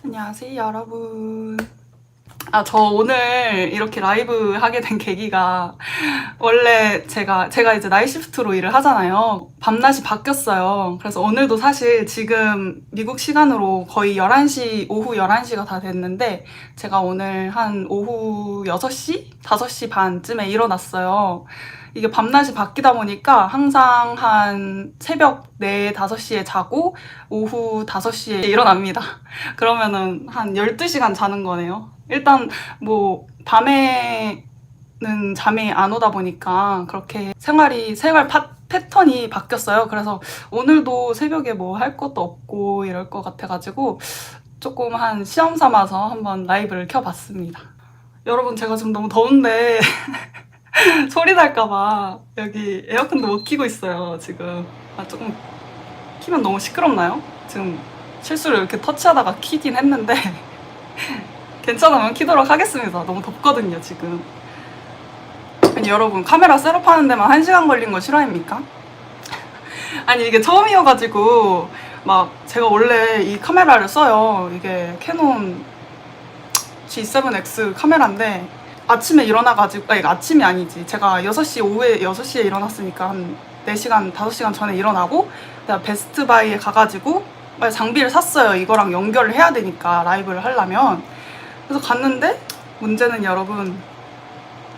안녕하세요, 여러분. 저 오늘 이렇게 라이브 하게 된 계기가 원래 제가 이제 나이 시프트로 일을 하잖아요. 밤낮이 바뀌었어요. 그래서 오늘도 사실 지금 미국 시간으로 거의 11시, 오후 11시가 다 됐는데 제가 오늘 한 오후 6시? 5시 반쯤에 일어났어요. 이게 밤낮이 바뀌다 보니까 항상 한 새벽 4, 5시에 자고 오후 5시에 일어납니다. 그러면은 한 12시간 자는 거네요. 일단 뭐 밤에는 잠이 안 오다 보니까 그렇게 생활 패턴이 바뀌었어요. 그래서 오늘도 새벽에 뭐 할 것도 없고 이럴 것 같아가지고 조금 한 시험 삼아서 한번 라이브를 켜봤습니다. 여러분, 제가 지금 너무 더운데 소리 날까봐 여기 에어컨도 못 켜고 있어요, 지금. 조금 키면 너무 시끄럽나요? 지금 실수로 이렇게 터치하다가 키긴 했는데 괜찮으면 키도록 하겠습니다. 너무 덥거든요, 지금. 아니, 여러분, 카메라 셋업하는 데만 1시간 걸린 거 실화입니까? 아니, 이게 처음이어가지고 막 제가 원래 이 카메라를 써요. 이게 캐논 G7X 카메라인데 아침에 일어나가지고, 아니, 아침이 아니지. 제가 6시, 오후에 6시에 일어났으니까 한 4시간, 5시간 전에 일어나고 내가 베스트바이에 가가지고 빨리 장비를 샀어요. 이거랑 연결을 해야 되니까, 라이브를 하려면. 그래서 갔는데 문제는 여러분,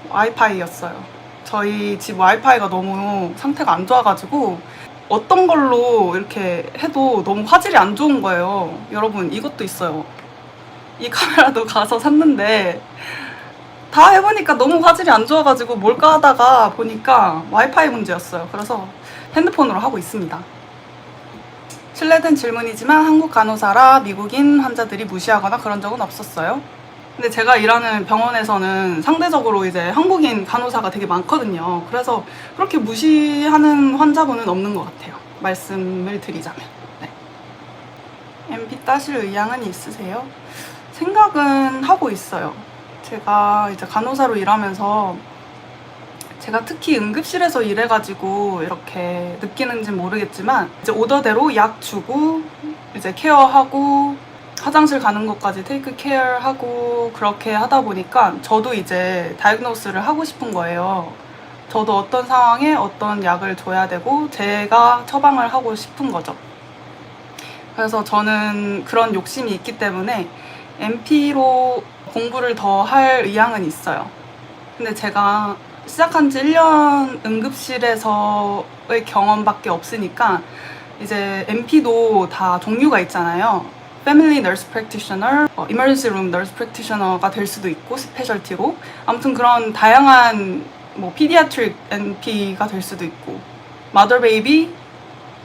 와이파이였어요. 저희 집 와이파이가 너무 상태가 안 좋아가지고 어떤 걸로 이렇게 해도 너무 화질이 안 좋은 거예요. 여러분, 이것도 있어요. 이 카메라도 가서 샀는데 다 해보니까 너무 화질이 안 좋아가지고 뭘까 하다가 보니까 와이파이 문제였어요. 그래서 핸드폰으로 하고 있습니다. 실례된 질문이지만 한국 간호사라 미국인 환자들이 무시하거나 그런 적은 없었어요? 근데 제가 일하는 병원에서는 상대적으로 이제 한국인 간호사가 되게 많거든요. 그래서 그렇게 무시하는 환자분은 없는 것 같아요. 말씀을 드리자면. 네. MB 따실 의향은 있으세요? 생각은 하고 있어요. 제가 이제 간호사로 일하면서 제가 특히 응급실에서 일해가지고 이렇게 느끼는지는 모르겠지만 이제 오더대로 약 주고 이제 케어하고 화장실 가는 것까지 테이크 케어하고 그렇게 하다 보니까 저도 이제 다이그노스를 하고 싶은 거예요. 저도 어떤 상황에 어떤 약을 줘야 되고 제가 처방을 하고 싶은 거죠. 그래서 저는 그런 욕심이 있기 때문에 MP로 공부를 더 할 의향은 있어요. 근데 제가 시작한 지 1년 응급실에서의 경험밖에 없으니까 이제 MP도 다 종류가 있잖아요. Family Nurse Practitioner, Emergency Room Nurse Practitioner가 될 수도 있고 스페셜티로 아무튼 그런 다양한 뭐 Pediatric NP가 될 수도 있고 Mother Baby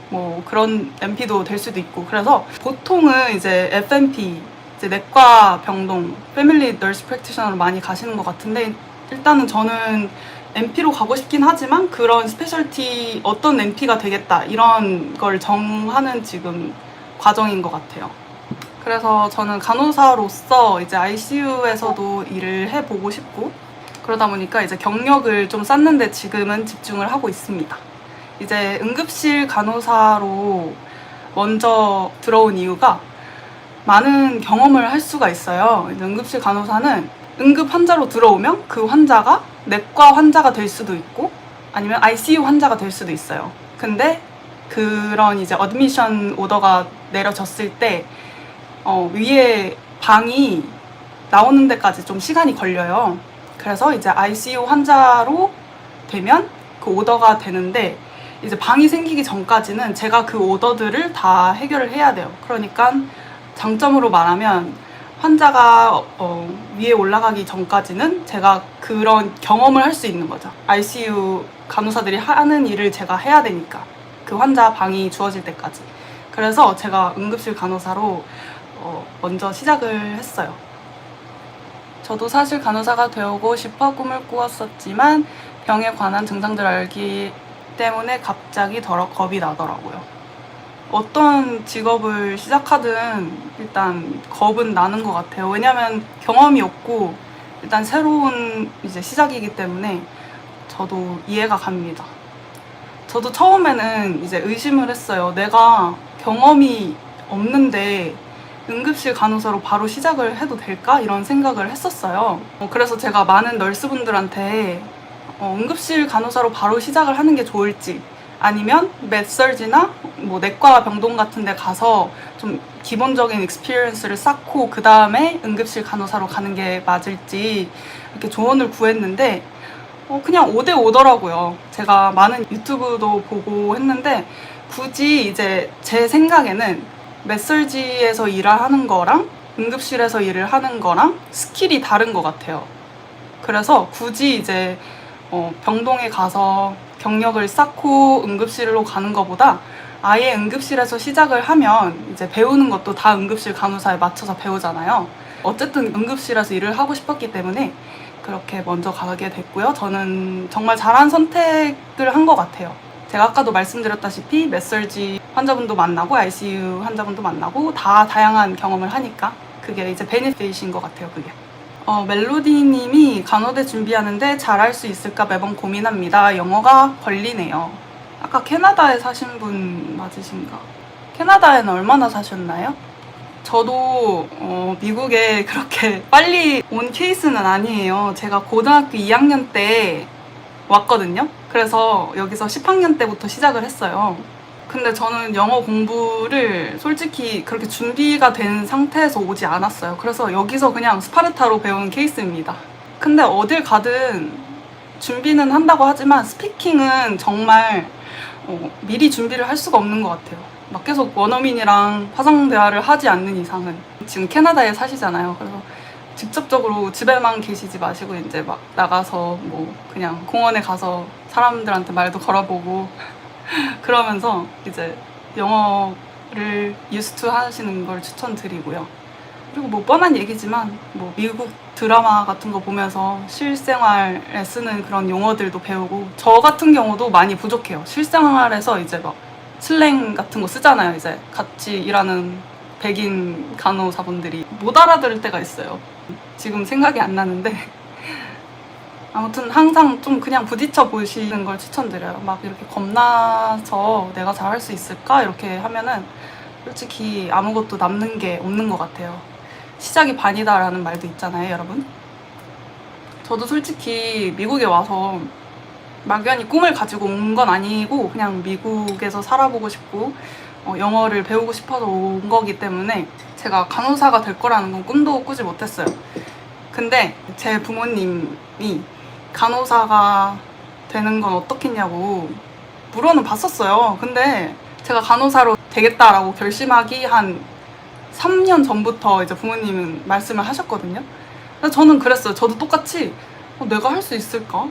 뭐 그런 NP도 될 수도 있고 그래서 보통은 이제 FNP 이제 내과 병동 Family Nurse Practitioner로 많이 가시는 것 같은데 일단은 저는 NP로 가고 싶긴 하지만 그런 스페셜티 어떤 NP가 되겠다 이런 걸 정하는 지금 과정인 것 같아요. 그래서 저는 간호사로서 이제 ICU에서도 일을 해보고 싶고 그러다 보니까 이제 경력을 좀 쌓는데 지금은 집중을 하고 있습니다. 이제 응급실 간호사로 먼저 들어온 이유가 많은 경험을 할 수가 있어요. 이제 응급실 간호사는 응급 환자로 들어오면 그 환자가 내과 환자가 될 수도 있고 아니면 ICU 환자가 될 수도 있어요. 근데 그런 이제 어드미션 오더가 내려졌을 때 위에 방이 나오는 데까지 좀 시간이 걸려요. 그래서 이제 ICU 환자로 되면 그 오더가 되는데 이제 방이 생기기 전까지는 제가 그 오더들을 다 해결을 해야 돼요. 그러니까 장점으로 말하면 환자가 위에 올라가기 전까지는 제가 그런 경험을 할 수 있는 거죠. ICU 간호사들이 하는 일을 제가 해야 되니까 그 환자 방이 주어질 때까지. 그래서 제가 응급실 간호사로 먼저 시작을 했어요. 저도 사실 간호사가 되고 싶어 꿈을 꾸었었지만 병에 관한 증상들을 알기 때문에 갑자기 덜어 겁이 나더라고요. 어떤 직업을 시작하든 일단 겁은 나는 것 같아요. 왜냐면 경험이 없고 일단 새로운 이제 시작이기 때문에 저도 이해가 갑니다. 저도 처음에는 이제 의심을 했어요. 내가 경험이 없는데 응급실 간호사로 바로 시작을 해도 될까? 이런 생각을 했었어요. 그래서 제가 많은 널스분들한테 응급실 간호사로 바로 시작을 하는 게 좋을지, 아니면 medsurg나 뭐 내과 병동 같은 데 가서 좀 기본적인 익스피리언스를 쌓고 그 다음에 응급실 간호사로 가는 게 맞을지 이렇게 조언을 구했는데 그냥 5대 5더라고요. 제가 많은 유튜브도 보고 했는데 굳이 이제 제 생각에는 메설지에서 일을 하는 거랑 응급실에서 일을 하는 거랑 스킬이 다른 것 같아요. 그래서 굳이 이제 병동에 가서 경력을 쌓고 응급실로 가는 것보다 아예 응급실에서 시작을 하면 이제 배우는 것도 다 응급실 간호사에 맞춰서 배우잖아요. 어쨌든 응급실에서 일을 하고 싶었기 때문에 그렇게 먼저 가게 됐고요. 저는 정말 잘한 선택을 한 것 같아요. 제가 아까도 말씀드렸다시피 메설지 환자분도 만나고 ICU 환자분도 만나고 다 다양한 경험을 하니까 그게 이제 베네핏인 것 같아요. 그게. 멜로디님이 간호대 준비하는데 잘할 수 있을까 매번 고민합니다. 영어가 걸리네요. 아까 캐나다에 사신 분 맞으신가? 캐나다에는 얼마나 사셨나요? 저도 미국에 그렇게 빨리 온 케이스는 아니에요. 제가 고등학교 2학년 때 왔거든요. 그래서 여기서 10학년 때부터 시작을 했어요. 근데 저는 영어 공부를 솔직히 그렇게 준비가 된 상태에서 오지 않았어요. 그래서 여기서 그냥 스파르타로 배운 케이스입니다. 근데 어딜 가든 준비는 한다고 하지만 스피킹은 정말 미리 준비를 할 수가 없는 것 같아요. 막 계속 원어민이랑 화상 대화를 하지 않는 이상은. 지금 캐나다에 사시잖아요. 그래서 직접적으로 집에만 계시지 마시고 이제 막 나가서 뭐 그냥 공원에 가서 사람들한테 말도 걸어보고 그러면서 이제 영어를 유스투 하시는 걸 추천드리고요. 그리고 뭐 뻔한 얘기지만 뭐 미국 드라마 같은 거 보면서 실생활에 쓰는 그런 용어들도 배우고, 저 같은 경우도 많이 부족해요. 실생활에서 이제 막 슬랭 같은 거 쓰잖아요. 이제 같이 일하는 백인 간호사분들이 못 알아들을 때가 있어요. 지금 생각이 안 나는데 아무튼 항상 좀 그냥 부딪혀 보시는 걸 추천드려요. 막 이렇게 겁나서 내가 잘할 수 있을까? 이렇게 하면은 솔직히 아무것도 남는 게 없는 것 같아요. 시작이 반이다라는 말도 있잖아요, 여러분. 저도 솔직히 미국에 와서 막연히 꿈을 가지고 온 건 아니고 그냥 미국에서 살아보고 싶고 영어를 배우고 싶어서 온 거기 때문에 제가 간호사가 될 거라는 건 꿈도 꾸지 못했어요. 근데 제 부모님이 간호사가 되는 건 어떻겠냐고 물어는 봤었어요. 근데 제가 간호사로 되겠다라고 결심하기 한 3년 전부터 이제 부모님은 말씀을 하셨거든요. 그래서 저는 그랬어요. 저도 똑같이 내가 할 수 있을까?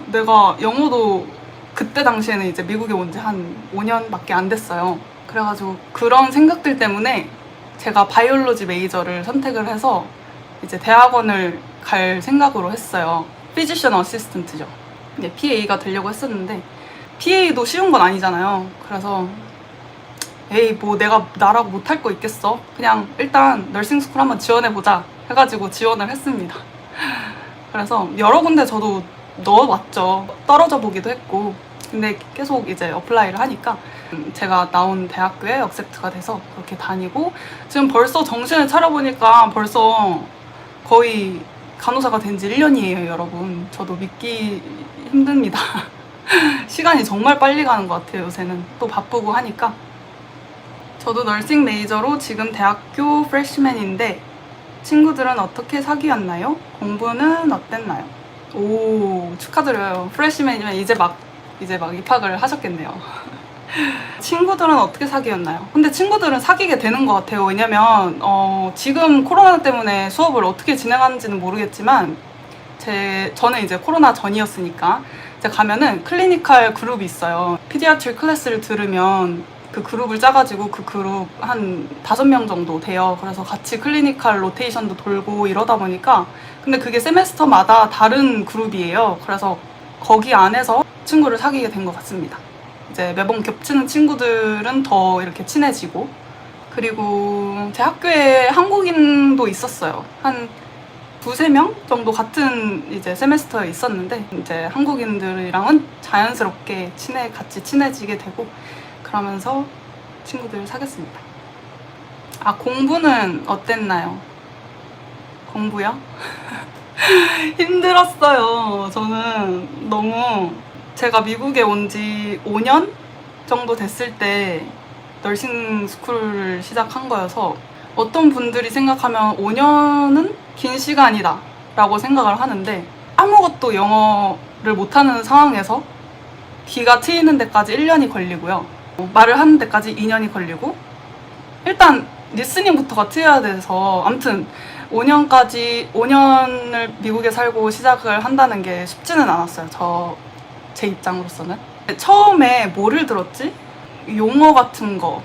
내가 영어도 그때 당시에는 이제 미국에 온 지 한 5년밖에 안 됐어요. 그래가지고 그런 생각들 때문에 제가 바이올로지 메이저를 선택을 해서 이제 대학원을 갈 생각으로 했어요. 피지션 어시스턴트죠. 이제 PA가 되려고 했었는데 PA도 쉬운 건 아니잖아요. 그래서 에이 뭐 내가 나라고 못할 거 있겠어? 그냥 일단 널싱스쿨 한번 지원해보자 해가지고 지원을 했습니다. 그래서 여러 군데 저도 넣어봤죠. 떨어져 보기도 했고. 근데 계속 이제 어플라이를 하니까 제가 나온 대학교에 억셉트가 돼서 그렇게 다니고, 지금 벌써 정신을 차려보니까 벌써 거의 간호사가 된 지 1년이에요, 여러분. 저도 믿기 힘듭니다. 시간이 정말 빨리 가는 것 같아요, 요새는. 또 바쁘고 하니까. 저도 널싱 메이저로 지금 대학교 프레시맨인데 친구들은 어떻게 사귀었나요? 공부는 어땠나요? 오, 축하드려요. 프레시맨이면 이제 막 입학을 하셨겠네요. 친구들은 어떻게 사귀었나요? 근데 친구들은 사귀게 되는 것 같아요. 왜냐면 지금 코로나 때문에 수업을 어떻게 진행하는지는 모르겠지만 저는 이제 코로나 전이었으니까 이제 가면은 클리니컬 그룹이 있어요. 피디아트리 클래스를 들으면 그 그룹을 짜가지고 그 그룹 한 5명 정도 돼요. 그래서 같이 클리니컬 로테이션도 돌고 이러다 보니까, 근데 그게 세메스터마다 다른 그룹이에요. 그래서 거기 안에서 친구를 사귀게 된 것 같습니다. 이제 매번 겹치는 친구들은 더 이렇게 친해지고, 그리고 제 학교에 한국인도 있었어요. 한 2~3명 정도 같은 이제 세메스터에 있었는데 이제 한국인들이랑은 자연스럽게 같이 친해지게 되고 그러면서 친구들을 사귀었습니다. 아, 공부는 어땠나요? 공부요? 힘들었어요. 저는 너무 제가 미국에 온 지 5년 정도 됐을 때 널싱 스쿨을 시작한 거여서 어떤 분들이 생각하면 5년은 긴 시간이다 라고 생각을 하는데 아무것도 영어를 못하는 상황에서 귀가 트이는 데까지 1년이 걸리고요. 말을 하는 데까지 2년이 걸리고 일단 리스닝부터가 트여야 돼서 아무튼 5년을 미국에 살고 시작을 한다는 게 쉽지는 않았어요. 제 입장으로서는. 처음에 뭐를 들었지? 용어 같은 거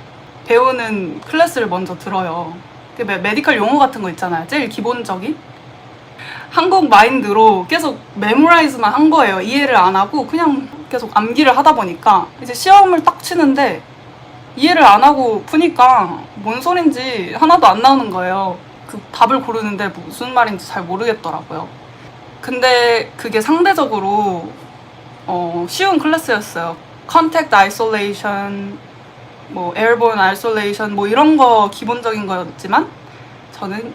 배우는 클래스를 먼저 들어요. 메디컬 용어 같은 거 있잖아요. 제일 기본적인. 한국 마인드로 계속 메모라이즈만 한 거예요. 이해를 안 하고 그냥 계속 암기를 하다 보니까 이제 시험을 딱 치는데 이해를 안 하고 푸니까 뭔 소린지 하나도 안 나오는 거예요. 그 답을 고르는데 무슨 말인지 잘 모르겠더라고요. 근데 그게 상대적으로 쉬운 클래스였어요. Contact Isolation, 뭐 Airborne Isolation 뭐 이런 거 기본적인 거였지만 저는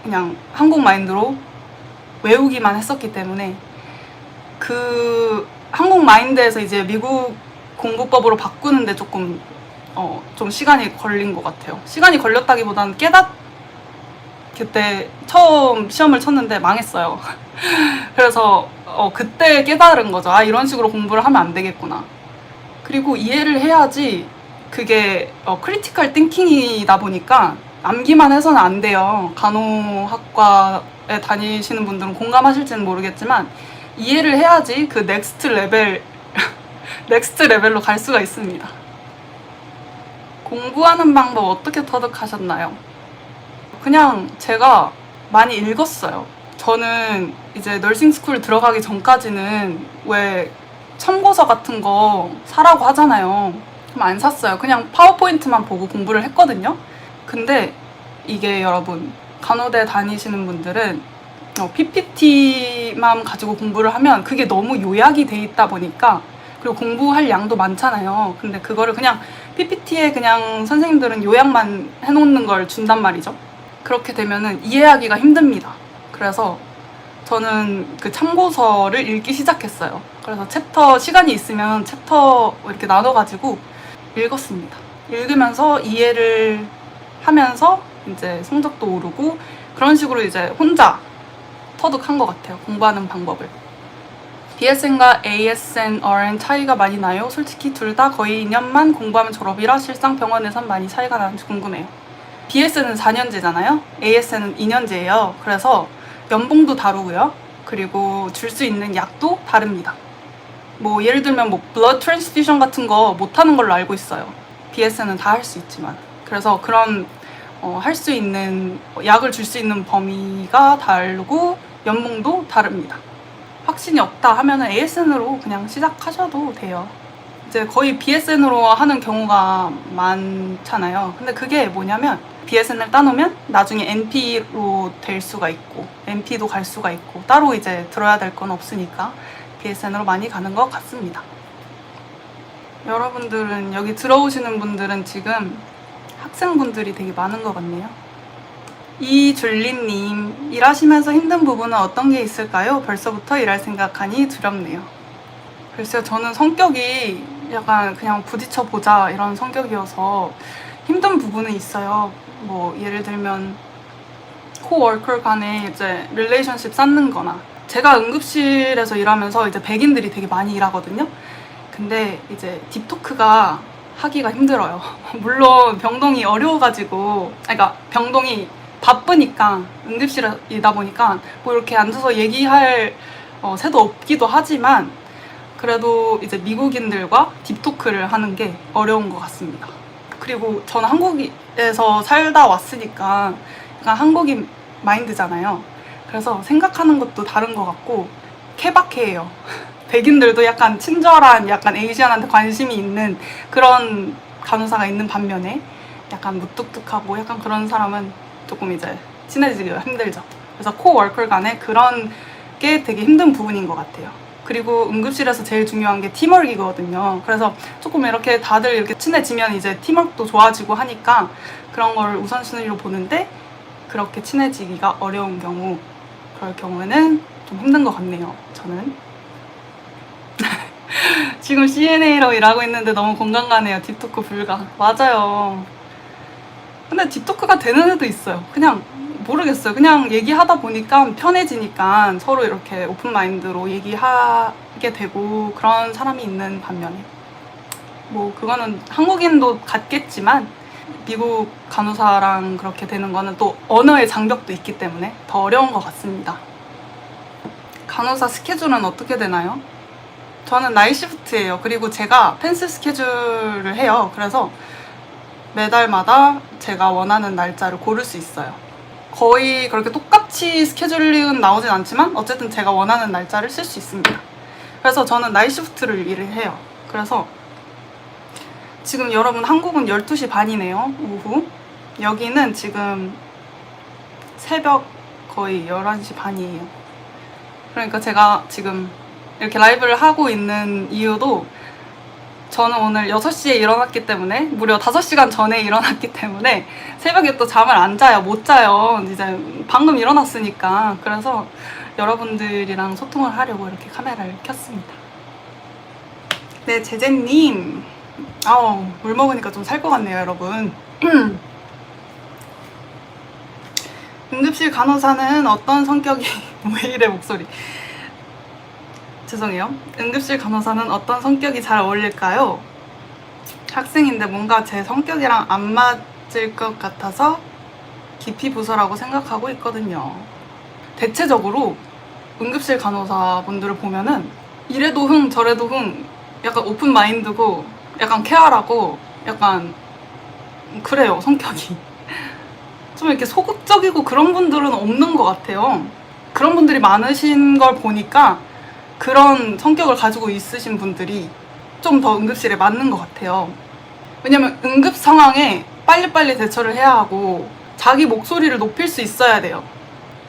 그냥 한국 마인드로 외우기만 했었기 때문에 그 한국 마인드에서 이제 미국 공부법으로 바꾸는데 조금 좀 시간이 걸린 것 같아요. 시간이 걸렸다기보다는 그때 처음 시험을 쳤는데 망했어요. 그래서 그때 깨달은 거죠. 아, 이런 식으로 공부를 하면 안 되겠구나. 그리고 이해를 해야지. 그게 크리티컬 띵킹이다 보니까 암기만 해서는 안 돼요. 간호학과에 다니시는 분들은 공감하실지는 모르겠지만 이해를 해야지 그 넥스트 레벨로 갈 수가 있습니다. 공부하는 방법 어떻게 터득하셨나요? 그냥 제가 많이 읽었어요. 저는 이제 널싱 스쿨 들어가기 전까지는 왜 참고서 같은 거 사라고 하잖아요. 그럼 안 샀어요. 그냥 파워포인트만 보고 공부를 했거든요. 근데 이게 여러분 간호대 다니시는 분들은 PPT만 가지고 공부를 하면 그게 너무 요약이 돼 있다 보니까 그리고 공부할 양도 많잖아요. 근데 그거를 그냥 PPT에 그냥 선생님들은 요약만 해놓는 걸 준단 말이죠. 그렇게 되면은 이해하기가 힘듭니다. 그래서 저는 그 참고서를 읽기 시작했어요. 그래서 시간이 있으면 챕터 이렇게 나눠가지고 읽었습니다. 읽으면서 이해를 하면서 이제 성적도 오르고 그런 식으로 이제 혼자 터득한 것 같아요. 공부하는 방법을. BSN과 ASN/RN 차이가 많이 나요? 솔직히 둘 다 거의 2년만 공부하면 졸업이라 실상 병원에선 많이 차이가 나는지 궁금해요. BSN은 4년제잖아요. ASN은 2년제예요. 그래서 연봉도 다르고요. 그리고 줄 수 있는 약도 다릅니다. 뭐 예를 들면 뭐 블러드 트랜스퓨전 같은 거 못하는 걸로 알고 있어요. BSN은 다 할 수 있지만. 그래서 그런 할 수 있는 약을 줄 수 있는 범위가 다르고 연봉도 다릅니다. 확신이 없다 하면은 ASN으로 그냥 시작하셔도 돼요. 이제 거의 BSN으로 하는 경우가 많잖아요. 근데 그게 뭐냐면 BSN을 따놓으면 나중에 NP로 될 수가 있고 NP도 갈 수가 있고 따로 이제 들어야 될 건 없으니까 BSN으로 많이 가는 것 같습니다. 여러분들은 여기 들어오시는 분들은 지금 학생분들이 되게 많은 것 같네요. 이줄리님, 일하시면서 힘든 부분은 어떤 게 있을까요? 벌써부터 일할 생각하니 두렵네요. 글쎄요, 저는 성격이 약간 그냥 부딪혀보자 이런 성격이어서 힘든 부분은 있어요. 뭐 예를 들면 코워커 간에 이제 릴레이션십 쌓는 거나 제가 응급실에서 일하면서 이제 백인들이 되게 많이 일하거든요. 근데 이제 딥토크가 하기가 힘들어요. 물론 병동이 어려워가지고 그러니까 병동이 바쁘니까 응급실이다 보니까 뭐 이렇게 앉아서 얘기할 새도 없기도 하지만 그래도 이제 미국인들과 딥토크를 하는 게 어려운 것 같습니다. 그리고 저는 한국에서 살다 왔으니까 약간 한국인 마인드잖아요. 그래서 생각하는 것도 다른 것 같고 케바케예요. 백인들도 약간 친절한 약간 에이시안한테 관심이 있는 그런 간호사가 있는 반면에 약간 무뚝뚝하고 약간 그런 사람은 조금 이제 친해지기가 힘들죠. 그래서 코워커 간에 그런 게 되게 힘든 부분인 것 같아요. 그리고 응급실에서 제일 중요한 게 팀워크이거든요. 그래서 조금 이렇게 다들 이렇게 친해지면 이제 팀워크도 좋아지고 하니까 그런 걸 우선순위로 보는데, 그렇게 친해지기가 어려운 경우, 그럴 경우에는 좀 힘든 것 같네요, 저는. 지금 CNA로 일하고 있는데 너무 공감 가네요. 딥토크 불가. 맞아요. 근데 딥토크가 되는 애도 있어요. 그냥 모르겠어요. 그냥 얘기하다 보니까 편해지니까 서로 이렇게 오픈마인드로 얘기하게 되고 그런 사람이 있는 반면에, 뭐 그거는 한국인도 같겠지만 미국 간호사랑 그렇게 되는 거는 또 언어의 장벽도 있기 때문에 더 어려운 것 같습니다. 간호사 스케줄은 어떻게 되나요? 저는 나이 시프트예요. 그리고 제가 펜스 스케줄을 해요. 그래서 매달마다 제가 원하는 날짜를 고를 수 있어요. 거의 그렇게 똑같이 스케줄링은 나오진 않지만 어쨌든 제가 원하는 날짜를 쓸 수 있습니다. 그래서 저는 나이 시프트를 일을 해요. 그래서 지금 여러분 한국은 12시 반이네요. 오후. 여기는 지금 새벽 거의 11시 반이에요. 그러니까 제가 지금 이렇게 라이브를 하고 있는 이유도, 저는 오늘 6시에 일어났기 때문에, 무려 5시간 전에 일어났기 때문에 새벽에 또 잠을 안 자요. 못 자요. 이제 방금 일어났으니까. 그래서 여러분들이랑 소통을 하려고 이렇게 카메라를 켰습니다. 네, 제재님. 물 먹으니까 좀 살 것 같네요, 여러분. 응급실 간호사는 어떤 성격이 왜 이래 목소리. 죄송해요. 응급실 간호사는 어떤 성격이 잘 어울릴까요? 학생인데 뭔가 제 성격이랑 안 맞을 것 같아서 기피 부서라고 생각하고 있거든요. 대체적으로 응급실 간호사분들을 보면은 이래도 흥 저래도 흥, 약간 오픈 마인드고 약간 쾌활하고 약간 그래요, 성격이. 좀 이렇게 소극적이고 그런 분들은 없는 것 같아요. 그런 분들이 많으신 걸 보니까 그런 성격을 가지고 있으신 분들이 좀 더 응급실에 맞는 것 같아요. 왜냐면 응급 상황에 빨리빨리 대처를 해야 하고 자기 목소리를 높일 수 있어야 돼요.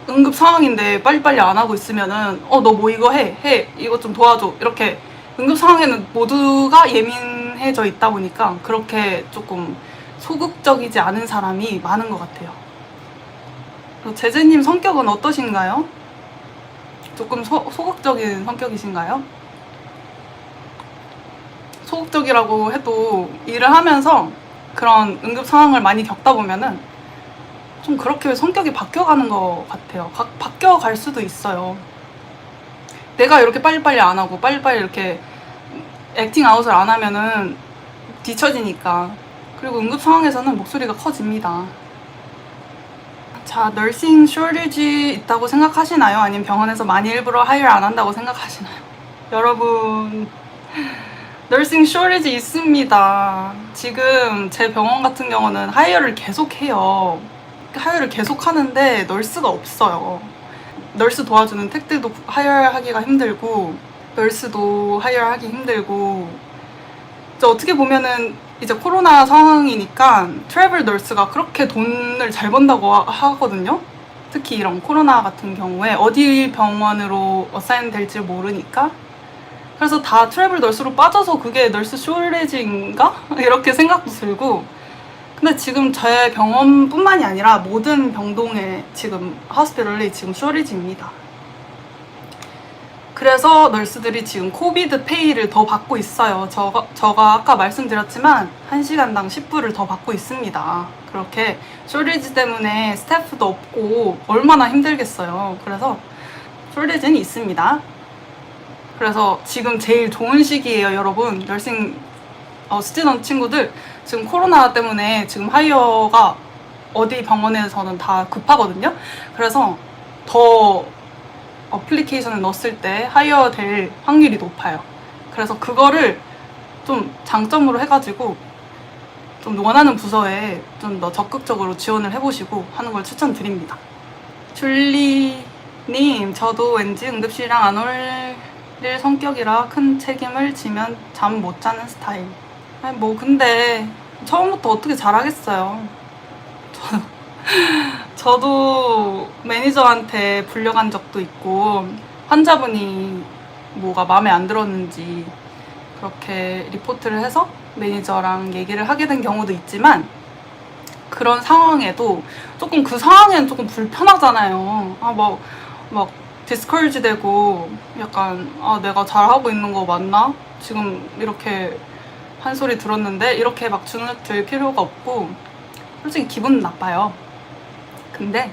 응급 상황인데 빨리빨리 안 하고 있으면은 너 뭐 이거 해 이거 좀 도와줘, 이렇게. 응급 상황에는 모두가 예민해져 있다 보니까 그렇게 조금 소극적이지 않은 사람이 많은 것 같아요. 제재님 성격은 어떠신가요? 조금 소극적인 성격이신가요? 소극적이라고 해도 일을 하면서 그런 응급 상황을 많이 겪다 보면은 좀 그렇게 성격이 바뀌어가는 것 같아요. 바뀌어갈 수도 있어요. 내가 이렇게 빨리빨리 안 하고 빨리빨리 이렇게 액팅 아웃을 안 하면은 뒤처지니까. 그리고 응급 상황에서는 목소리가 커집니다. 자, 너싱 쇼리지 있다고 생각하시나요? 아니면 병원에서 많이 일부러 하이어 안 한다고 생각하시나요? 여러분, 너싱 쇼리지 있습니다. 지금 제 병원 같은 경우는 하이어를 계속 해요. 하이어를 계속 하는데 널스가 없어요. 널스 도와주는 택들도 하이어하기가 힘들고, 널스도 하이어하기 힘들고. 어떻게 보면은 이제 코로나 상황이니까 트래블 널스가 그렇게 돈을 잘 번다고 하거든요. 특히 이런 코로나 같은 경우에 어디 병원으로 어사인 될지 모르니까. 그래서 다 트래블 널스로 빠져서 그게 널스 쇼리지인가? 이렇게 생각도 들고. 근데 지금 제 병원뿐만이 아니라 모든 병동에 지금 하스피털이 지금 쇼리지입니다. 그래서 널스들이 지금 코비드 페이를 더 받고 있어요. 저가 아까 말씀드렸지만 1시간당 10불을 더 받고 있습니다. 그렇게 쇼리지 때문에 스태프도 없고 얼마나 힘들겠어요. 그래서 쇼리지는 있습니다. 그래서 지금 제일 좋은 시기예요, 여러분. 너싱 스튜던트 친구들, 지금 코로나 때문에 지금 하이어가 어디 병원에서는 다 급하거든요. 그래서 더 어플리케이션을 넣었을 때 하이어 될 확률이 높아요. 그래서 그거를 좀 장점으로 해가지고 좀 원하는 부서에 좀 더 적극적으로 지원을 해보시고 하는 걸 추천드립니다. 줄리님, 저도 왠지 응급실이랑 안 어울릴 성격이라 큰 책임을 지면 잠 못 자는 스타일. 아니 뭐 근데 처음부터 어떻게 잘하겠어요. 저도 매니저한테 불려간 적도 있고, 환자분이 뭐가 마음에 안 들었는지 그렇게 리포트를 해서 매니저랑 얘기를 하게 된 경우도 있지만, 그런 상황에도 조금 그 상황에는 조금 불편하잖아요. 막 디스커리지 되고 약간 내가 잘하고 있는 거 맞나? 지금 이렇게 한 소리 들었는데 이렇게 막 주눅 들 필요가 없고, 솔직히 기분 나빠요. 근데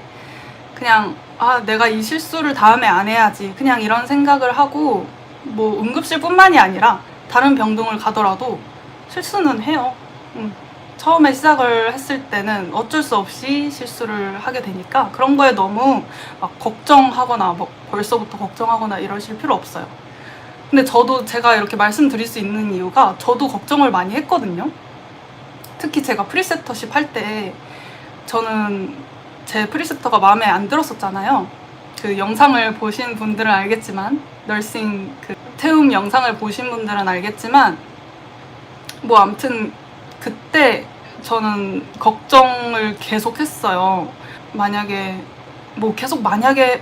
그냥 내가 이 실수를 다음에 안 해야지, 그냥 이런 생각을 하고, 뭐 응급실뿐만이 아니라 다른 병동을 가더라도 실수는 해요. 처음에 시작을 했을 때는 어쩔 수 없이 실수를 하게 되니까 그런 거에 너무 막 걱정하거나 뭐 벌써부터 걱정하거나 이러실 필요 없어요. 근데 저도 제가 이렇게 말씀드릴 수 있는 이유가, 저도 걱정을 많이 했거든요. 특히 제가 프리셉터십 할 때 저는 제 프리셉터가 마음에 안 들었었잖아요. 그 영상을 보신 분들은 알겠지만, 널싱 그 태움 영상을 보신 분들은 알겠지만, 뭐 아무튼 그때 저는 걱정을 계속 했어요. 만약에 뭐 계속 만약에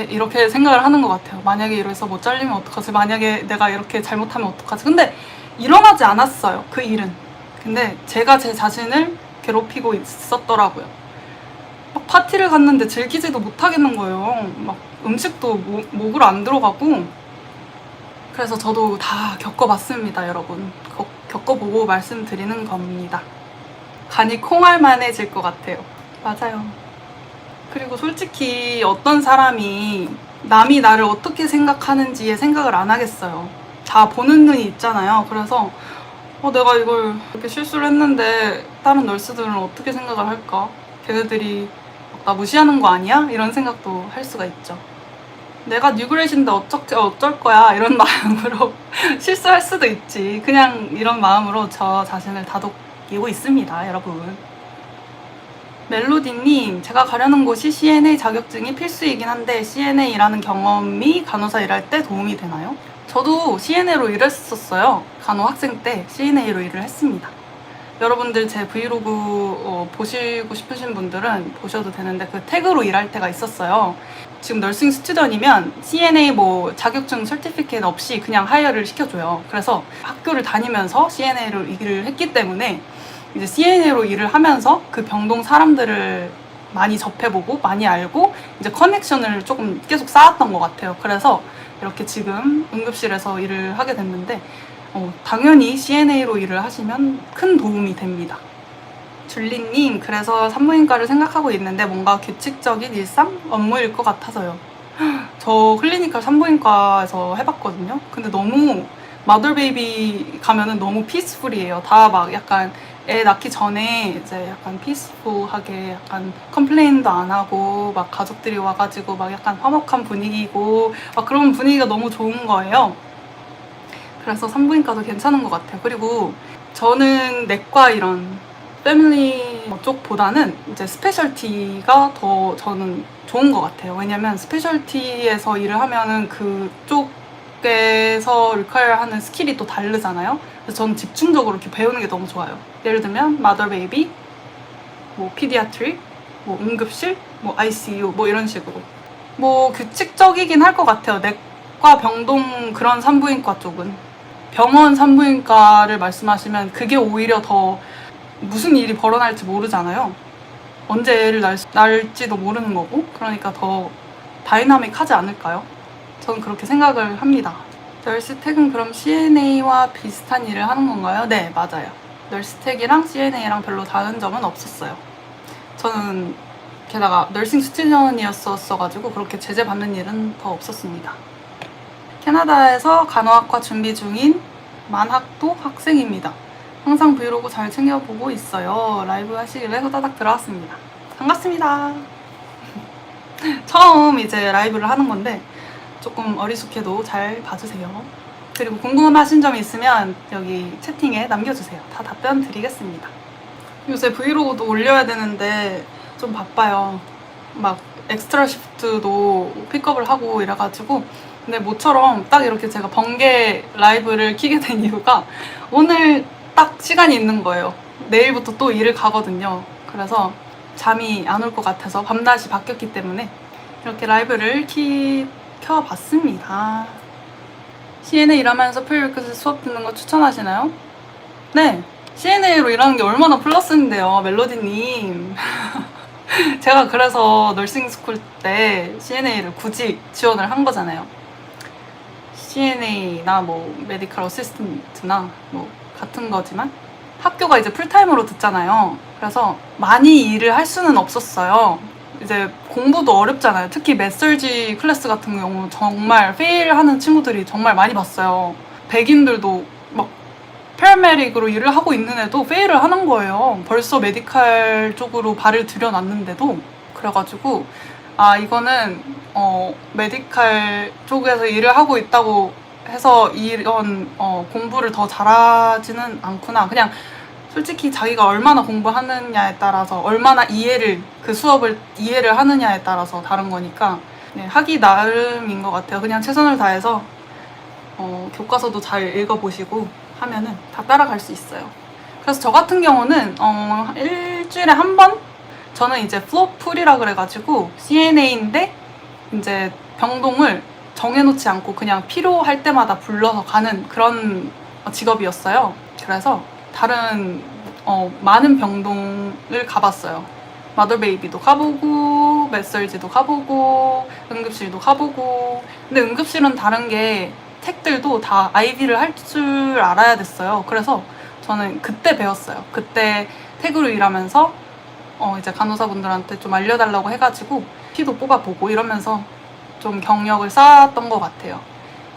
이렇게 생각을 하는 것 같아요. 만약에 이래서 뭐 잘리면 어떡하지? 만약에 내가 이렇게 잘못하면 어떡하지? 근데 일어나지 않았어요, 그 일은. 근데 제가 제 자신을 괴롭히고 있었더라고요. 막 파티를 갔는데 즐기지도 못하겠는 거예요. 막 음식도 목으로 안 들어가고. 그래서 저도 다 겪어봤습니다, 여러분. 겪어보고 말씀드리는 겁니다. 간이 콩알만해질 것 같아요. 맞아요. 그리고 솔직히 어떤 사람이 남이 나를 어떻게 생각하는지에 생각을 안 하겠어요. 다 보는 눈이 있잖아요. 그래서 내가 이걸 이렇게 실수를 했는데 다른 널스들은 어떻게 생각을 할까? 걔네들이 나 무시하는 거 아니야? 이런 생각도 할 수가 있죠. 내가 뉴그레이신데 어쩔 거야, 이런 마음으로 실수할 수도 있지. 그냥 이런 마음으로 저 자신을 다독이고 있습니다, 여러분. 멜로디님, 제가 가려는 곳이 CNA 자격증이 필수이긴 한데 CNA라는 경험이 간호사 일할 때 도움이 되나요? 저도 CNA로 일했었어요. 간호 학생 때 CNA로 일을 했습니다. 여러분들 제 브이로그 보시고 싶으신 분들은 보셔도 되는데, 그 태그로 일할 때가 있었어요. 지금 널싱 스튜던이면 CNA 뭐 자격증 서티피케이트 없이 그냥 하이어를 시켜줘요. 그래서 학교를 다니면서 CNA로 일을 했기 때문에 이제 CNA로 일을 하면서 그 병동 사람들을 많이 접해보고 많이 알고 이제 커넥션을 조금 계속 쌓았던 것 같아요. 그래서 이렇게 지금 응급실에서 일을 하게 됐는데, 당연히 CNA로 일을 하시면 큰 도움이 됩니다. 줄리님, 그래서 산부인과를 생각하고 있는데 뭔가 규칙적인 일상 업무일 것 같아서요. 저 클리니컬 산부인과에서 해봤거든요. 근데 너무 마더베이비 가면은 너무 피스풀이에요. 다 막 약간 애 낳기 전에 이제 약간 피스풀하게 약간 컴플레인도 안 하고 막 가족들이 와가지고 막 약간 화목한 분위기고 막 그런 분위기가 너무 좋은 거예요. 그래서 산부인과도 괜찮은 것 같아요. 그리고 저는 내과 이런 패밀리 쪽보다는 이제 스페셜티가 더 저는 좋은 것 같아요. 왜냐면 스페셜티에서 일을 하면은 그쪽에서 리퀘어 하는 스킬이 또 다르잖아요. 그래서 저는 집중적으로 이렇게 배우는 게 너무 좋아요. 예를 들면 마더 베이비, 뭐 피디아트리, 뭐 응급실, 뭐 ICU 뭐 이런 식으로 뭐 규칙적이긴 할 것 같아요. 내과, 병동 그런 산부인과 쪽은. 병원 산부인과를 말씀하시면 그게 오히려 더 무슨 일이 벌어날지 모르잖아요. 언제 애를 낳을지도 모르는 거고, 그러니까 더 다이나믹하지 않을까요? 저는 그렇게 생각을 합니다. 널스텍은 그럼 CNA와 비슷한 일을 하는 건가요? 네, 맞아요. 널스텍이랑 CNA랑 별로 다른 점은 없었어요. 저는 게다가 널싱 스튜던이었어가지고 그렇게 제재받는 일은 더 없었습니다. 캐나다에서 간호학과 준비 중인 만학도 학생입니다. 항상 브이로그 잘 챙겨보고 있어요. 라이브 하시길래 후다닥 들어왔습니다. 반갑습니다. 처음 이제 라이브를 하는 건데 조금 어리숙해도 잘 봐주세요. 그리고 궁금하신 점이 있으면 여기 채팅에 남겨주세요. 다 답변 드리겠습니다. 요새 브이로그도 올려야 되는데 좀 바빠요. 막 엑스트라 시프트도 픽업을 하고 이래가지고. 근데 모처럼 딱 이렇게 제가 번개 라이브를 키게 된 이유가 오늘 딱 시간이 있는 거예요. 내일부터 또 일을 가거든요. 그래서 잠이 안 올 것 같아서 밤낮이 바뀌었기 때문에 이렇게 라이브를 켜봤습니다. CNA 일하면서 프리리퀴즈 수업 듣는 거 추천하시나요? 네, CNA로 일하는 게 얼마나 플러스인데요, 멜로디님. 제가 그래서 널싱 스쿨 때 CNA를 굳이 지원을 한 거잖아요. CNA나 뭐 메디컬 어시스턴트나 뭐 같은 거지만 학교가 이제 풀타임으로 듣잖아요. 그래서 많이 일을 할 수는 없었어요. 이제 공부도 어렵잖아요. 특히 메설지 클래스 같은 경우 정말 페일하는 친구들이 정말 많이 봤어요. 백인들도 막 패러메딕으로 일을 하고 있는 애도 페일을 하는 거예요. 벌써 메디칼 쪽으로 발을 들여놨는데도. 그래가지고 아, 이거는 메디칼 쪽에서 일을 하고 있다고 해서 이런 공부를 더 잘하지는 않구나. 그냥 솔직히 자기가 얼마나 공부하느냐에 따라서, 얼마나 그 수업을 이해를 하느냐에 따라서 다른 거니까, 네, 하기 나름인 것 같아요. 그냥 최선을 다해서 교과서도 잘 읽어보시고 하면은 다 따라갈 수 있어요. 그래서 저 같은 경우는 일주일에 한 번? 저는 이제 플로풀이라 그래가지고 CNA인데 이제 병동을 정해놓지 않고 그냥 필요할 때마다 불러서 가는 그런 직업이었어요. 그래서 다른 많은 병동을 가봤어요. 마더베이비도 가보고 메설지도 가보고 응급실도 가보고. 근데 응급실은 다른 게 택들도 다 IV를 할 줄 알아야 됐어요. 그래서 저는 그때 배웠어요. 그때 택으로 일하면서 이제 간호사분들한테 좀 알려달라고 해가지고 피도 뽑아보고 이러면서 좀 경력을 쌓았던 것 같아요.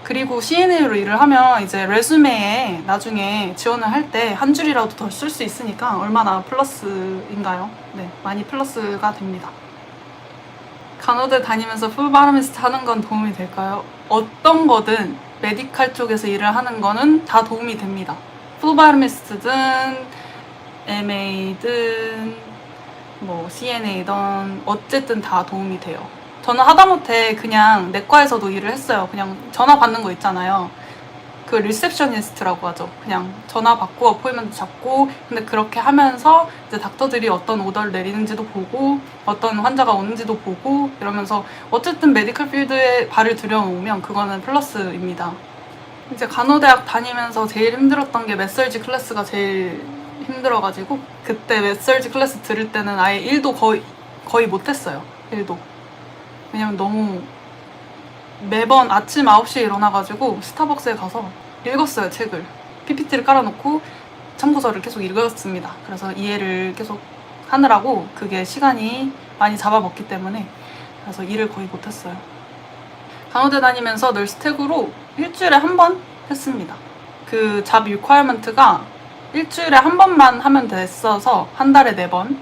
그리고 CNA로 일을 하면 이제 레주메에 나중에 지원을 할 때 한 줄이라도 더 쓸 수 있으니까 얼마나 플러스인가요? 네, 많이 플러스가 됩니다. 간호대 다니면서 풀바라미스트 하는 건 도움이 될까요? 어떤 거든 메디칼 쪽에서 일을 하는 거는 다 도움이 됩니다. 풀바라미스트든 MA든 뭐 CNA든 어쨌든 다 도움이 돼요. 저는 하다못해 그냥 내과에서도 일을 했어요. 그냥 전화 받는 거 있잖아요. 그 리셉셔니스트라고 하죠. 그냥 전화 받고 어포인먼트 잡고, 근데 그렇게 하면서 이제 닥터들이 어떤 오더를 내리는지도 보고 어떤 환자가 오는지도 보고 이러면서 어쨌든 메디컬 필드에 발을 들여놓으면 그거는 플러스입니다. 이제 간호대학 다니면서 제일 힘들었던 게 메설지 클래스가 제일 힘들어가지고 그때 메설지 클래스 들을 때는 아예 1도 거의 못했어요. 1도. 왜냐면 너무 매번 아침 9시에 일어나가지고 스타벅스에 가서 읽었어요, 책을. PPT를 깔아놓고 참고서를 계속 읽었습니다. 그래서 이해를 계속 하느라고 그게 시간이 많이 잡아먹기 때문에 그래서 일을 거의 못했어요. 간호대 다니면서 널스택으로 일주일에 한 번 했습니다. 그 잡 리퀘어먼트가 일주일에 한 번만 하면 됐어서 한 달에 4번.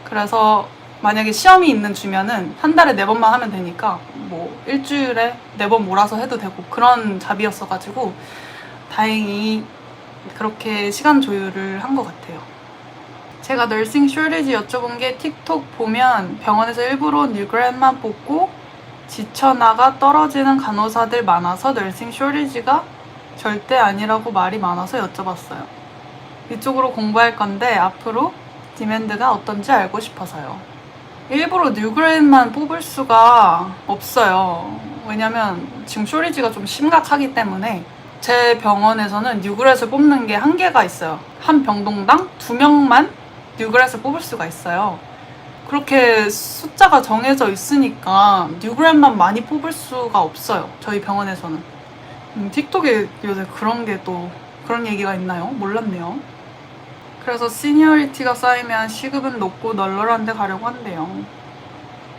그래서 만약에 시험이 있는 주면은 한 달에 4번만 하면 되니까 뭐 일주일에 4번 몰아서 해도 되고 그런 잡이었어가지고 다행히 그렇게 시간 조율을 한 것 같아요. 제가 널싱 쇼리지 여쭤본 게 틱톡 보면 병원에서 일부러 뉴그램만 뽑고 지쳐나가 떨어지는 간호사들 많아서 널싱 쇼리지가 절대 아니라고 말이 많아서 여쭤봤어요. 이쪽으로 공부할 건데 앞으로 디맨드가 어떤지 알고 싶어서요. 일부러 뉴그레인만 뽑을 수가 없어요. 왜냐면 지금 쇼리지가 좀 심각하기 때문에. 제 병원에서는 뉴그렛을 뽑는 게 한계가 있어요. 한 병동당 2명만 뉴그렛을 뽑을 수가 있어요. 그렇게 숫자가 정해져 있으니까 뉴그렛만 많이 뽑을 수가 없어요, 저희 병원에서는. 틱톡에 요새 그런 얘기가 있나요? 몰랐네요. 그래서 시니어리티가 쌓이면 시급은 높고 널널한 데 가려고 한대요.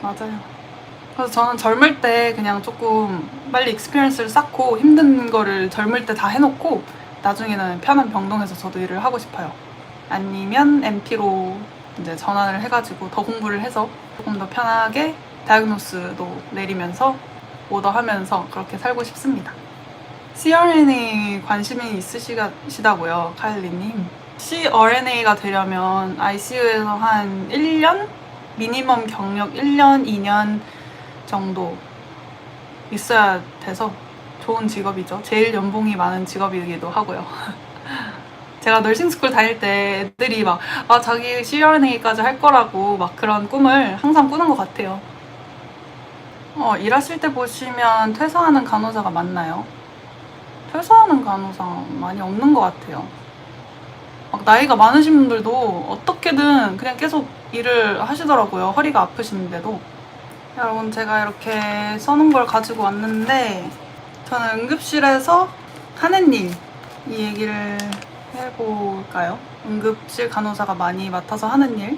맞아요. 그래서 저는 젊을 때 그냥 조금 빨리 익스피리언스를 쌓고 힘든 거를 젊을 때 다 해놓고 나중에는 편한 병동에서 저도 일을 하고 싶어요. 아니면 MP로 이제 전환을 해가지고 더 공부를 해서 조금 더 편하게 다이그노스도 내리면서 오더하면서 그렇게 살고 싶습니다. CRNA 관심이 있으시다고요, 카일리님. CRNA가 되려면 ICU에서 한 1년? 미니멈 경력 1년, 2년 정도 있어야 돼서 좋은 직업이죠. 제일 연봉이 많은 직업이기도 하고요. 제가 널싱스쿨 다닐 때 애들이 막 자기 CRNA까지 할 거라고 막 그런 꿈을 항상 꾸는 것 같아요. 일하실 때 보시면 퇴사하는 간호사가 많나요? 퇴사하는 간호사 많이 없는 것 같아요. 막 나이가 많으신 분들도 어떻게든 그냥 계속 일을 하시더라고요. 허리가 아프신데도. 여러분, 제가 이렇게 써놓은 걸 가지고 왔는데, 저는 응급실에서 하는 일, 이 얘기를 해볼까요? 응급실 간호사가 많이 맡아서 하는 일.